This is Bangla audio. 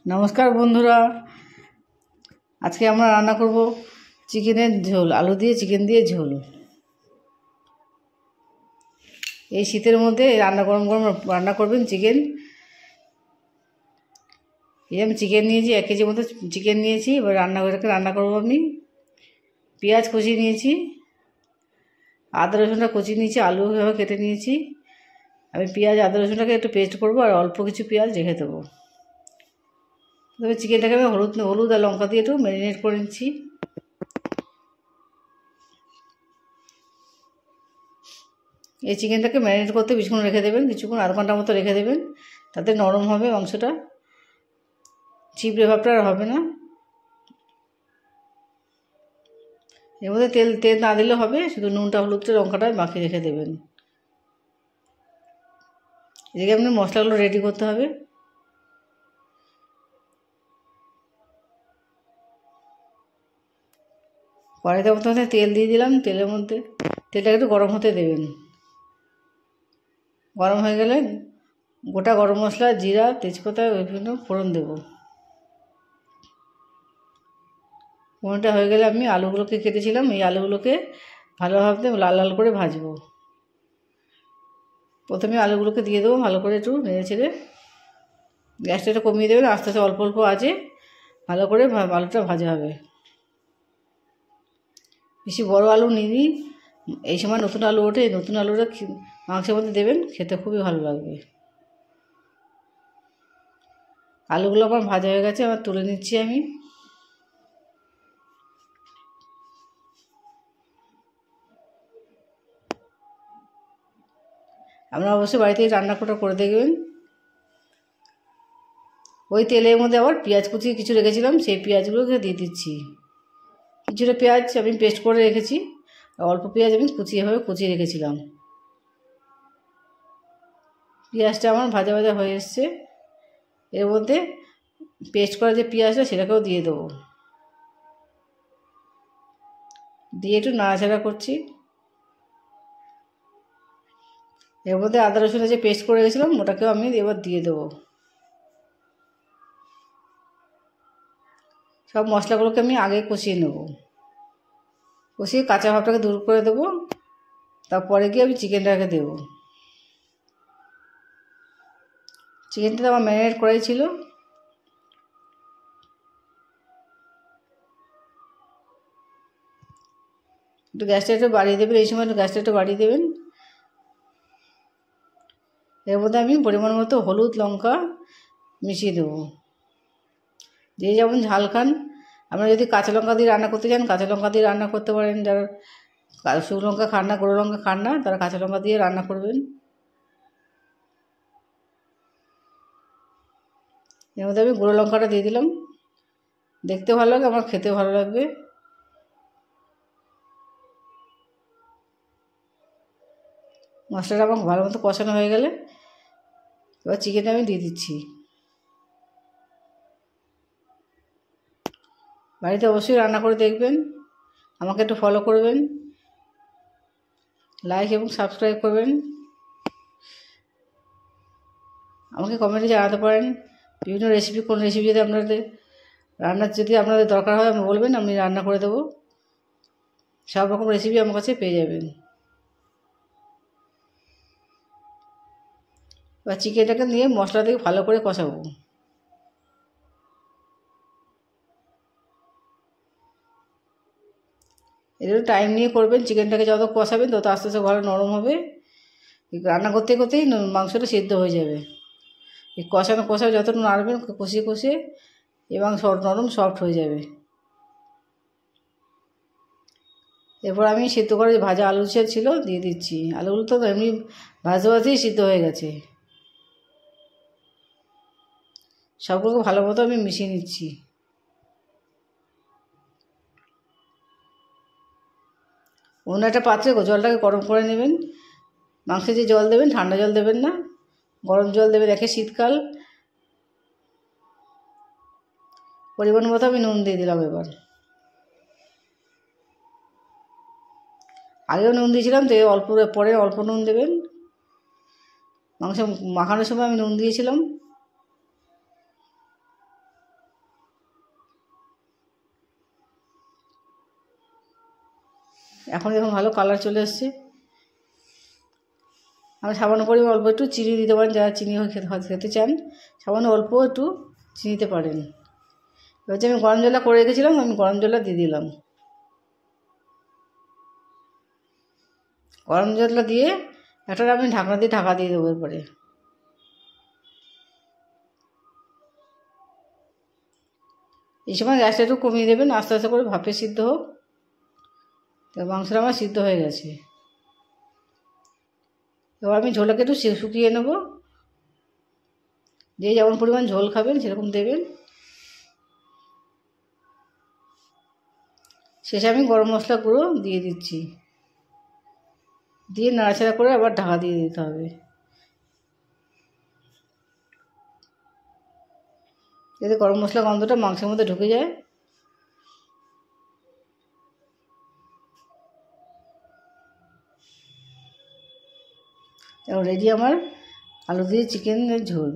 নমস্কার বন্ধুরা, আজকে আমরা রান্না করব চিকেনের ঝোল, আলু দিয়ে চিকেন দিয়ে ঝোল। এই শীতের মধ্যে রান্না গরম গরম রান্না করবেন চিকেন। এই আমি চিকেন নিয়েছি, 1 কেজির মতো চিকেন নিয়েছি। এবার রান্না করবো আমি। পেঁয়াজ কুচি নিয়েছি, আদা রসুনটা কুচি নিয়েছি, আলু এভাবে কেটে নিয়েছি। আমি পেঁয়াজ আদা রসুনটাকে একটু পেস্ট করবো আর অল্প কিছু পেঁয়াজ রেখে দেবো। তবে চিকেনটাকে আমি হলুদ আর লঙ্কা দিয়ে একটু ম্যারিনেট করে নিচ্ছি। এই চিকেনটাকে ম্যারিনেট করতে কিছুক্ষণ রেখে দেবেন, কিছুক্ষণ আধ ঘন্টার মতো রেখে দেবেন, তাতে নরম হবে মাংসটা, চিপড়ে ভাবটা আর হবে না। এর মধ্যে তেল না দিলে হবে, শুধু নুনটা হলুদটা লঙ্কাটা মাখিয়ে রেখে দেবেন। এদিকে আপনি মশলাগুলো রেডি করতে হবে। কড়াইতে প্রথমে তেল দিয়ে দিলাম, তেলের মধ্যে তেলটাকে একটু গরম হতে দেবেন। গরম হয়ে গেলে গোটা গরম মশলা, জিরা, তেজপাতা বিভিন্ন ফোড়ন দেব। ফোড়নটা হয়ে গেলে আমি আলুগুলোকে কেটেছিলাম, এই আলুগুলোকে ভালোভাবে লাল লাল করে ভাজবো। প্রথমে আলুগুলোকে দিয়ে দেবো, ভালো করে একটু নেড়ে ছেড়ে গ্যাসটা একটু কমিয়ে দেবেন। আস্তে আস্তে অল্প অল্প আছে ভালো করে আলুটা ভাজা হবে। বেশি বড় আলু নিবি, এই সময় নতুন আলু ওঠে, নতুন আলুটা মাংসের মধ্যে দেবেন, খেতে খুবই ভালো লাগবে। আলুগুলো আমার ভাজা হয়ে গেছে, আবার তুলে নিচ্ছি আমি। আপনারা অবশ্যই বাড়িতে রান্না করে দেখবেন। ওই তেলের মধ্যে আবার পেঁয়াজ কুচি কিছু রেখেছিলাম, সেই পেঁয়াজগুলোকে দিয়ে দিচ্ছি। কিছুটা পেঁয়াজ আমি পেস্ট করে রেখেছি, অল্প পেঁয়াজ আমি কুচিয়ে রেখেছিলাম। পেঁয়াজটা আমার ভাজা ভাজা হয়ে এসছে। এর মধ্যে পেস্ট করা যে পেঁয়াজটা সেটাকেও দিয়ে দেবো, দিয়ে একটু নাড়াচাড়া করছি। এর মধ্যে আদা রসুনের যে পেস্ট করে রেখেছিলাম ওটাকেও আমি এবার দিয়ে দেবো। সব মশলাগুলোকে আমি আগে কষিয়ে নেব, কষিয়ে কাঁচা ভাবটাকে দূর করে দেবো। তারপরে গিয়ে আমি চিকেনটাকে দেবো। চিকেনটা তো আমার ম্যারিনেট করাই ছিল। একটু গ্যাসটা একটু বাড়িয়ে দেবেন, এই সময় একটু গ্যাসটা একটু বাড়িয়ে দেবেন। এর মধ্যে আমি পরিমাণ মতো হলুদ লঙ্কা মিশিয়ে দেবো, যে যেমন ঝাল খান। আপনারা যদি কাঁচা লঙ্কা দিয়ে রান্না করতে চান কাঁচা লঙ্কা দিয়ে রান্না করতে পারেন, যারা শুকনো লঙ্কা খান না, গুঁড়ো লঙ্কা খান না, তারা কাঁচা লঙ্কা দিয়ে রান্না করবেন। এর মধ্যে আমি গুঁড়ো লঙ্কাটা দিয়ে দিলাম, দেখতে ভালো লাগে, আমার খেতে ভালো লাগবে। মশলাটা আমার ভালো মতো কষানো হয়ে গেলে এবার চিকেনটা আমি দিয়ে দিচ্ছি। বাড়িতে অবশ্যই রান্না করে দেখবেন, আমাকে একটু ফলো করবেন, লাইক এবং সাবস্ক্রাইব করবেন। আমাকে কমেন্টে জানাতে পারেন বিভিন্ন রেসিপি, কোন রেসিপি যদি আপনাদের দরকার হয় আমি বলবেন, আমি রান্না করে দেবো। সব রকম রেসিপি আমার কাছে পেয়ে যাবেন। এবার চিকেনটাকে নিয়ে মশলা দিয়ে ভালো করে কষাবো। একটু টাইম নিয়ে করবেন, চিকেনটাকে যত কষাবেন তত আস্তে আস্তে ভালো নরম হবে। রান্না করতে করতেই মাংসটা সিদ্ধ হয়ে যাবে। এই কষা যত নাড়বেন কষিয়ে এবং নরম সফট হয়ে যাবে। এরপর আমি সিদ্ধ করে ভাজা আলু ছিল দিয়ে দিচ্ছি। আলুগুলো তো এমনি ভাজতেই সিদ্ধ হয়ে গেছে। সবগুলোকে ভালো মতো আমি মিশিয়ে নিচ্ছি। অন্য একটা পাত্রে জলটাকে গরম করে নেবেন। মাংসে যে জল দেবেন ঠান্ডা জল দেবেন না, গরম জল দেবেন। একে শীতকাল। পরিমাণ মতো আমি নুন দিয়ে দিলাম। এবার আগেও নুন দিয়েছিলাম তো পরে অল্প নুন দেবেন। মাংস মাখানোর সময় আমি নুন দিয়েছিলাম। এখন দেখুন ভালো কালার চলে এসছে। আমি সামান্য পরিমাণ অল্প একটু চিনি দিতে পারেন, যারা চিনি খেতে চান সামান্য অল্প একটু চিনি দিতে পারেন। এবার যে আমি গরম জলটা করে রেখেছিলাম, আমি গরম জলটা দিয়ে দিলাম। গরম জলটা দিয়ে একটা আমি ঢাকনা দিয়ে ঢাকা দিয়ে দেবো। এরপরে এই সময় গ্যাসটা একটু কমিয়ে দেবেন, আস্তে আস্তে করে ভাপে সিদ্ধ হোক। তো মাংসটা আমার সিদ্ধ হয়ে গেছে। এবার আমি ঝোলটাকে একটু শুকিয়ে নেব। যে যেমন পরিমাণ ঝোল খাবেন সেরকম দেবেন। শেষে আমি গরম মশলা গুঁড়ো দিয়ে দিচ্ছি, দিয়ে নাড়াচাড়া করে আবার ঢাকা দিয়ে দিতে হবে, যাতে গরম মশলা গন্ধটা মাংসের মধ্যে ঢুকে যায়। রেডি আমার আলু দিয়ে চিকেনের ঝোল।